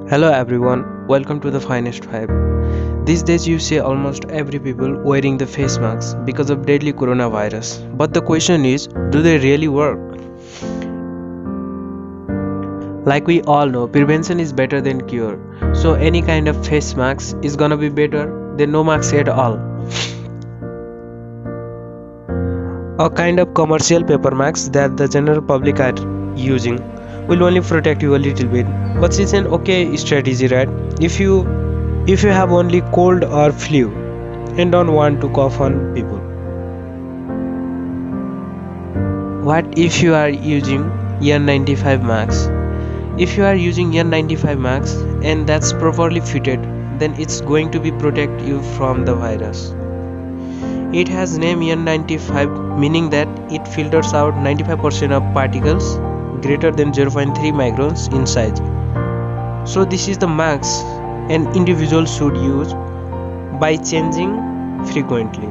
Hello everyone, welcome to the Finest Vibe. These days you see almost every people wearing the face masks because of deadly coronavirus. But the question is, do they really work? Like we all know, prevention is better than cure. So any kind of face mask is gonna be better than no mask at all. A kind of commercial paper mask that the general public are using will only protect you a little bit, but it's an okay strategy, right? If you have only cold or flu and don't want to cough on people. What if you are using N95 Mask? If you are using N95 Mask and that's properly fitted, then it's going to be protect you from the virus. It has name N95, meaning that it filters out 95% of particles greater than 0.3 microns in size. So this is the mask an individual should use by changing frequently.